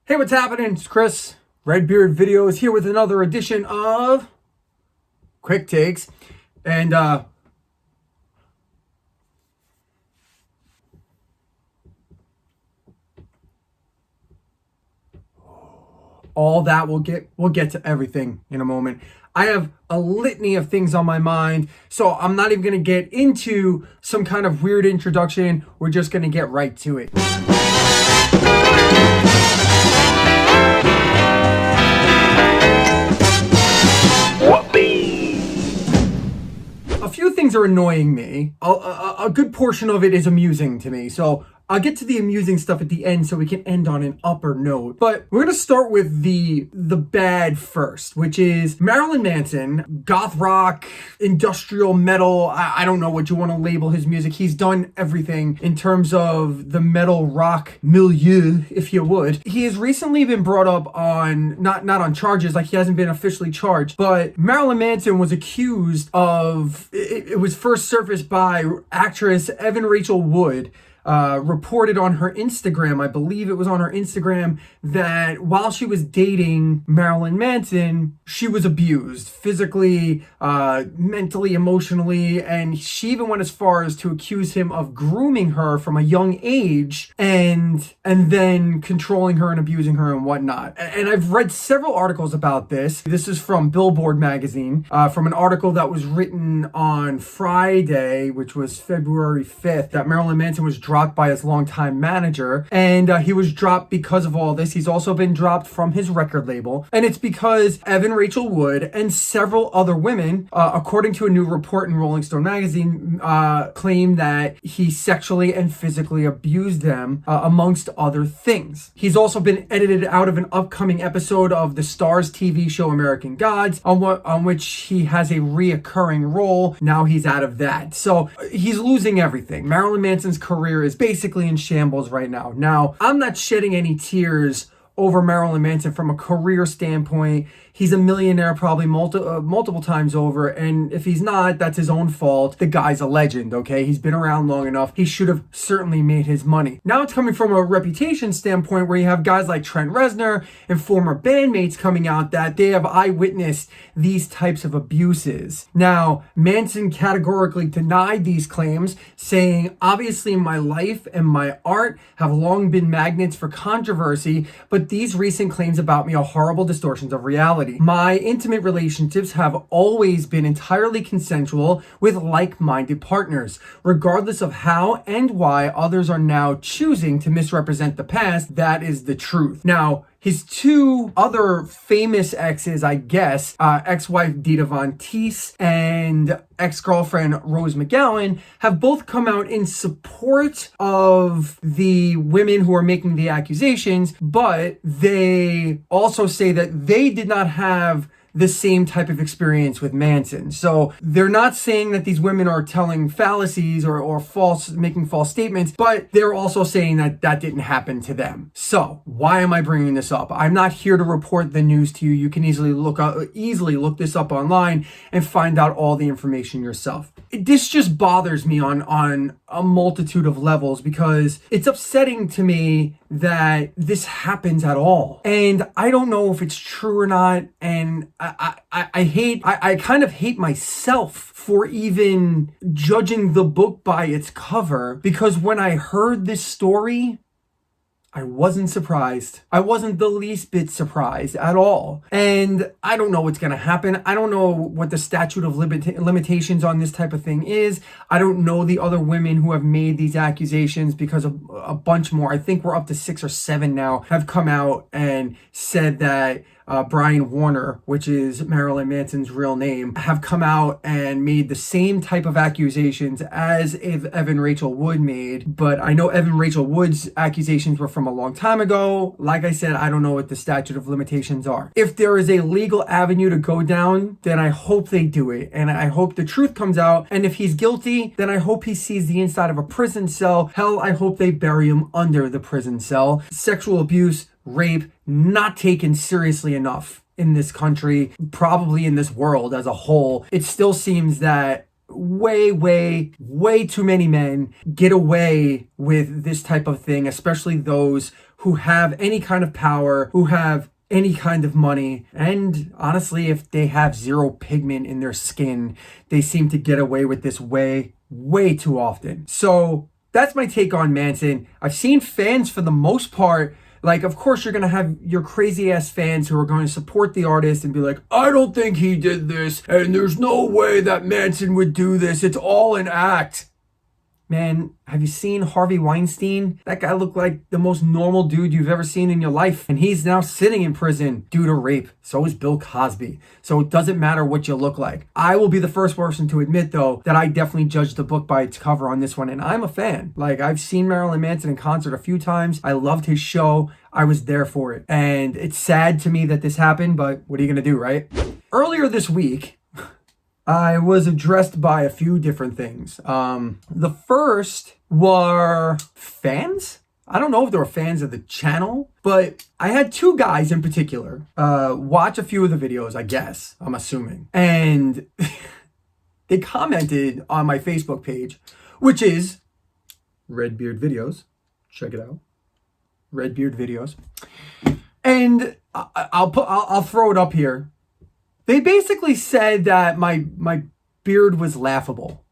Hey, what's happening? It's Chris. Redbeard Videos here with another edition of Quick Takes. And all that we'll get to everything in a moment. I have a litany of things on my mind, so I'm not even going to get into some kind of weird introduction. We're just going to get right to it. A few things are annoying me. A good portion of it is amusing to me. So I'll get to the amusing stuff at the end so we can end on an upper note. But we're going to start with the bad first, which is Marilyn Manson, goth rock, industrial metal. I don't know what you want to label his music. He's done everything in terms of the metal rock milieu, if you would. He has recently been brought up on, not on charges, like he hasn't been officially charged, but Marilyn Manson was accused of, it was first surfaced by actress Evan Rachel Wood, reported on her Instagram, I believe it was on her Instagram, that while she was dating Marilyn Manson, she was abused physically, mentally, emotionally, and she even went as far as to accuse him of grooming her from a young age and then controlling her and abusing her and whatnot. And I've read several articles about this. This is from Billboard magazine, from an article that was written on Friday, which was February 5th, that Marilyn Manson was dropped by his longtime manager, and he was dropped because of all this. He's also been dropped from his record label, and it's because Evan Rachel Wood and several other women, according to a new report in Rolling Stone magazine, claim that he sexually and physically abused them, amongst other things. He's also been edited out of an upcoming episode of the Starz TV show American Gods, on which he has a reoccurring role. Now he's out of that, so he's losing everything. Marilyn Manson's career is basically in shambles right now. Now, I'm not shedding any tears over Marilyn Manson from a career standpoint. He's a millionaire probably multiple times over, and if he's not, that's his own fault. The guy's a legend, okay? He's been around long enough. He should have certainly made his money. Now it's coming from a reputation standpoint where you have guys like Trent Reznor and former bandmates coming out that they have eyewitnessed these types of abuses. Now, Manson categorically denied these claims, saying, "Obviously my life and my art have long been magnets for controversy, but these recent claims about me are horrible distortions of reality. My intimate relationships have always been entirely consensual with like-minded partners, regardless of how and why others are now choosing to misrepresent the past. That is the truth." Now, his two other famous exes, I guess, ex-wife Dita Von Teese and ex-girlfriend Rose McGowan, have both come out in support of the women who are making the accusations, but they also say that they did not have the same type of experience with Manson. So they're not saying that these women are telling fallacies or making false statements, but they're also saying that that didn't happen to them. So why am I bringing this up? I'm not here to report the news to you. You can easily look this up online and find out all the information yourself. This just bothers me on a multitude of levels because it's upsetting to me that this happens at all. And I don't know if it's true or not. And I kind of hate myself for even judging the book by its cover, because when I heard this story, I wasn't surprised. I wasn't the least bit surprised at all. And I don't know what's going to happen. I don't know what the statute of limitations on this type of thing is. I don't know the other women who have made these accusations, because a bunch more, I think we're up to 6 or 7 now, have come out and said that Brian Warner, which is Marilyn Manson's real name, have come out and made the same type of accusations as Evan Rachel Wood made. But I know Evan Rachel Wood's accusations were from a long time ago. Like I said, I don't know what the statute of limitations are. If there is a legal avenue to go down, then I hope they do it. And I hope the truth comes out. And if he's guilty, then I hope he sees the inside of a prison cell. Hell, I hope they bury him under the prison cell. Sexual abuse, rape, not taken seriously enough in this country, probably in this world as a whole. It still seems that way too many men get away with this type of thing, especially those who have any kind of power, who have any kind of money. And honestly, if they have zero pigment in their skin, they seem to get away with this way too often. So that's my take on Manson. I've seen fans, for the most part, like, of course, you're going to have your crazy ass fans who are going to support the artist and be like, I don't think he did this, and there's no way that Manson would do this. It's all an act. Man, have you seen Harvey Weinstein? That guy looked like the most normal dude you've ever seen in your life. And he's now sitting in prison due to rape. So is Bill Cosby. So it doesn't matter what you look like. I will be the first person to admit, though, that I definitely judged the book by its cover on this one. And I'm a fan. Like, I've seen Marilyn Manson in concert a few times. I loved his show. I was there for it. And it's sad to me that this happened, but what are you going to do, right? Earlier this week, I was addressed by a few different things. The first were fans. I don't know if they were fans of the channel, but I had two guys in particular watch a few of the videos, I guess, I'm assuming. And they commented on my Facebook page, which is Redbeard Videos. Check it out. Redbeard Videos. And I'll throw it up here. They basically said that my beard was laughable,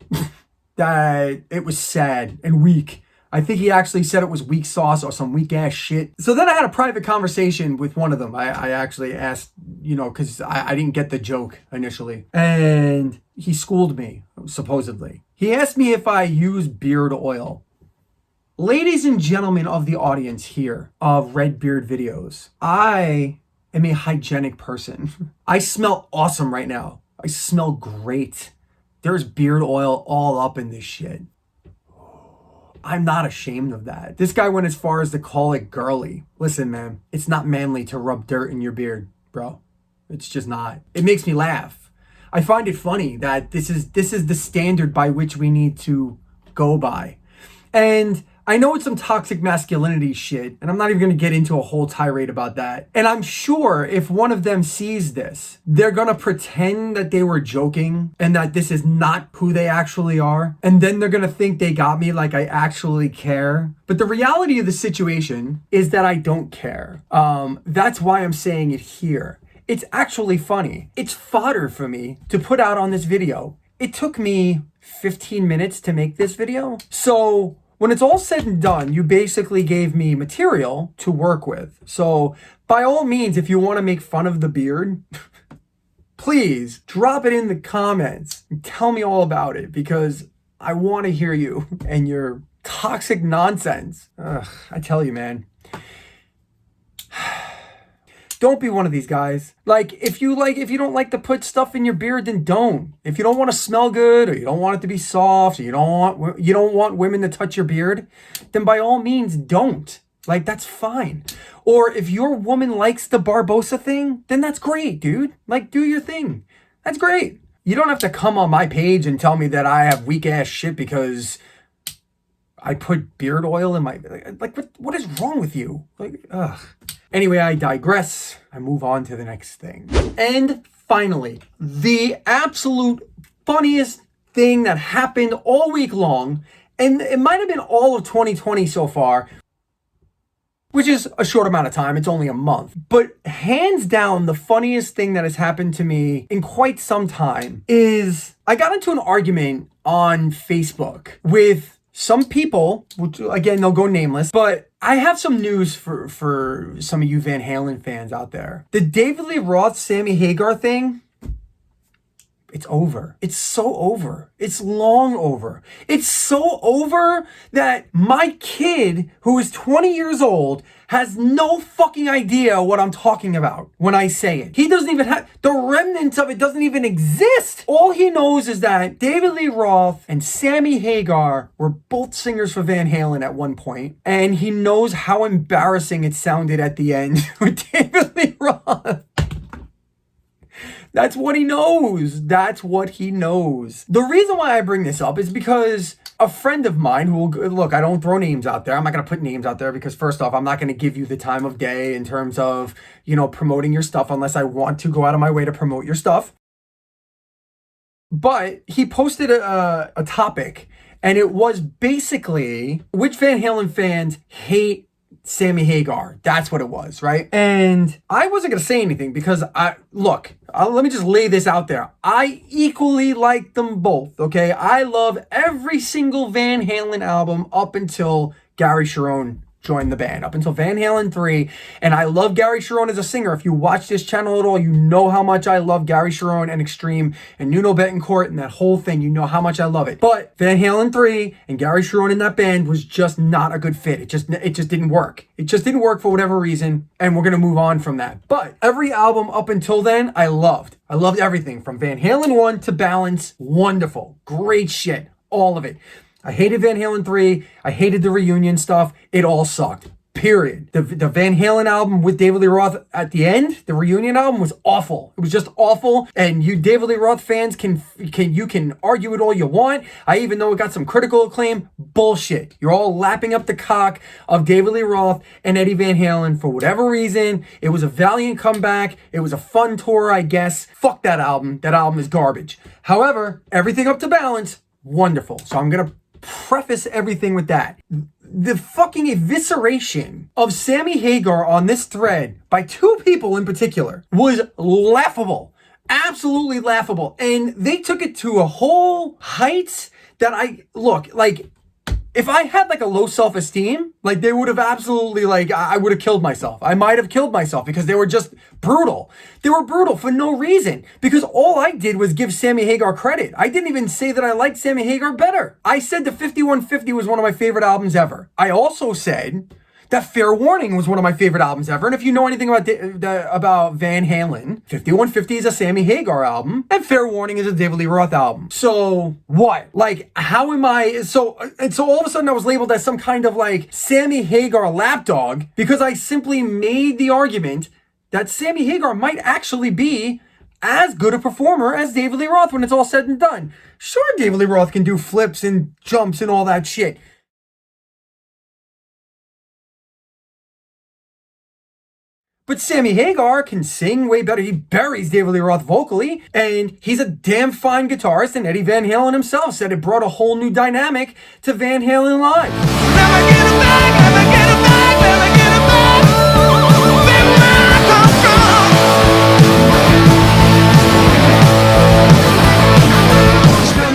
that it was sad and weak. I think he actually said it was weak sauce or some weak ass shit. So then I had a private conversation with one of them. I actually asked, because I didn't get the joke initially. And he schooled me, supposedly. He asked me if I use beard oil. Ladies and gentlemen of the audience here of Redbeard Videos, I am a hygienic person. I smell awesome right now. I smell great. There's beard oil all up in this shit. I'm not ashamed of that. This guy went as far as to call it girly. Listen, man, it's not manly to rub dirt in your beard, bro. It's just not. It makes me laugh. I find it funny that this is the standard by which we need to go by. And I know it's some toxic masculinity shit, and I'm not even going to get into a whole tirade about that. And I'm sure if one of them sees this, they're going to pretend that they were joking and that this is not who they actually are. And then they're going to think they got me, like I actually care. But the reality of the situation is that I don't care. That's why I'm saying it here. It's actually funny. It's fodder for me to put out on this video. It took me 15 minutes to make this video. So when it's all said and done, you basically gave me material to work with. So by all means, if you want to make fun of the beard, please drop it in the comments and tell me all about it, because I want to hear you and your toxic nonsense. Ugh, I tell you, man. Don't be one of these guys. Like, if you don't like to put stuff in your beard, then don't. If you don't want to smell good, or you don't want it to be soft, or you don't want women to touch your beard, then by all means don't. Like, that's fine. Or if your woman likes the Barbosa thing, then that's great, dude. Like, do your thing. That's great. You don't have to come on my page and tell me that I have weak ass shit because I put beard oil in my, like what is wrong with you? Like, ugh. Anyway, I digress. I move on to the next thing. And finally, the absolute funniest thing that happened all week long, and it might have been all of 2020 so far, which is a short amount of time. It's only a month. But hands down, the funniest thing that has happened to me in quite some time is I got into an argument on Facebook with some people, which again, they'll go nameless, but I have some news for some of you Van Halen fans out there. The David Lee Roth, Sammy Hagar thing, it's over. It's so over. It's long over. It's so over that my kid, who is 20 years old, has no fucking idea what I'm talking about when I say it. He doesn't even have, the remnants of it doesn't even exist. All he knows is that David Lee Roth and Sammy Hagar were both singers for Van Halen at one point, and he knows how embarrassing it sounded at the end with David Lee Roth. That's what he knows. That's what he knows. The reason why I bring this up is because a friend of mine who, look, I don't throw names out there. I'm not going to put names out there because first off, I'm not going to give you the time of day in terms of, promoting your stuff unless I want to go out of my way to promote your stuff. But he posted a topic, and it was basically which Van Halen fans hate Sammy Hagar. That's what it was, right? And I wasn't going to say anything because let me just lay this out there. I equally like them both, okay? I love every single Van Halen album up until Gary Cherone joined the band, up until Van Halen 3. And I love Gary Cherone as a singer. If you watch this channel at all, you know how much I love Gary Cherone and Extreme and Nuno Betancourt and that whole thing. You know how much I love it. But Van Halen 3 and Gary Cherone in that band was just not a good fit. It just didn't work. It just didn't work for whatever reason. And we're going to move on from that. But every album up until then, I loved. I loved everything from Van Halen 1 to Balance. Wonderful. Great shit. All of it. I hated Van Halen 3. I hated the reunion stuff. It all sucked. Period. The Van Halen album with David Lee Roth at the end, the reunion album, was awful. It was just awful. And you David Lee Roth fans can argue it all you want. I even know it got some critical acclaim. Bullshit. You're all lapping up the cock of David Lee Roth and Eddie Van Halen for whatever reason. It was a valiant comeback. It was a fun tour, I guess. Fuck that album. That album is garbage. However, everything up to Balance, wonderful. So I'm going to preface everything with that. The fucking evisceration of Sammy Hagar on this thread by two people in particular was laughable. Absolutely laughable. And they took it to a whole heights that if I had like a low self-esteem, like they would have absolutely I would have killed myself. I might have killed myself because they were just brutal. They were brutal for no reason because all I did was give Sammy Hagar credit. I didn't even say that I liked Sammy Hagar better. I said the 5150 was one of my favorite albums ever. I also said that Fair Warning was one of my favorite albums ever. And if you know anything about Van Halen, 5150 is a Sammy Hagar album, and Fair Warning is a David Lee Roth album. So what? How am I? So all of a sudden I was labeled as some kind of Sammy Hagar lapdog because I simply made the argument that Sammy Hagar might actually be as good a performer as David Lee Roth when it's all said and done. Sure, David Lee Roth can do flips and jumps and all that shit. But Sammy Hagar can sing way better. He buries David Lee Roth vocally, and he's a damn fine guitarist, and Eddie Van Halen himself said it brought a whole new dynamic to Van Halen Live. Never get it back, never get it back, never get it back. Baby, where I come from. Now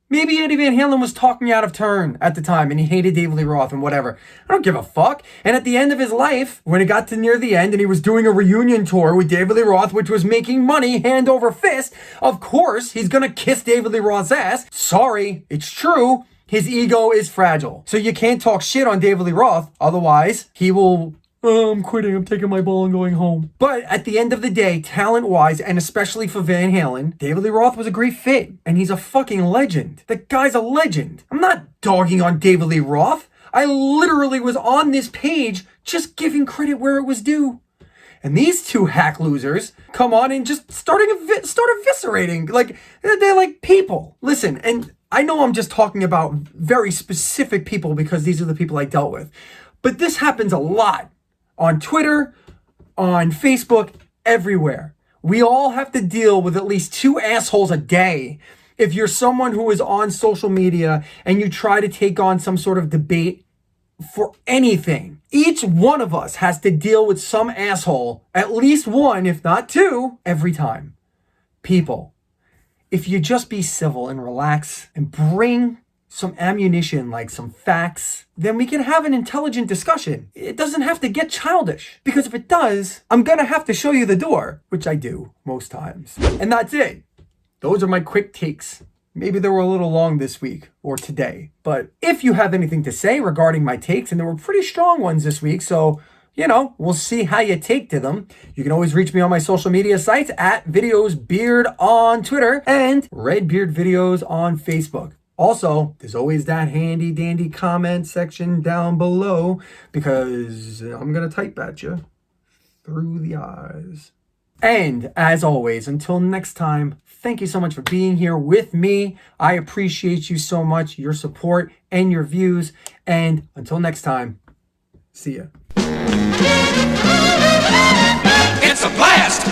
maybe Eddie Van Halen was talking out of turn at the time and he hated David Lee Roth and whatever. I don't give a fuck. And at the end of his life, when it got to near the end and he was doing a reunion tour with David Lee Roth, which was making money hand over fist, of course he's gonna kiss David Lee Roth's ass. Sorry, it's true. His ego is fragile. So you can't talk shit on David Lee Roth. Otherwise, he will... I'm quitting. I'm taking my ball and going home. But at the end of the day, talent-wise, and especially for Van Halen, David Lee Roth was a great fit. And he's a fucking legend. The guy's a legend. I'm not dogging on David Lee Roth. I literally was on this page just giving credit where it was due. And these two hack losers come on and just start eviscerating. They're like people. Listen, and I know I'm just talking about very specific people because these are the people I dealt with. But this happens a lot. On Twitter, on Facebook, everywhere. We all have to deal with at least two assholes a day. If you're someone who is on social media and you try to take on some sort of debate for anything, each one of us has to deal with some asshole, at least one, if not two, every time. People, if you just be civil and relax and bring some ammunition, like some facts, then we can have an intelligent discussion. It doesn't have to get childish, because if it does, I'm gonna have to show you the door, which I do most times. And that's it. Those are my quick takes. Maybe they were a little long this week or today, but if you have anything to say regarding my takes, and there were pretty strong ones this week, so we'll see how you take to them. You can always reach me on my social media sites at VideosBeard on Twitter and Redbeard Videos on Facebook. Also, there's always that handy dandy comment section down below because I'm going to type at you through the eyes. And as always, until next time, thank you so much for being here with me. I appreciate you so much, your support and your views. And until next time, see ya. It's a blast!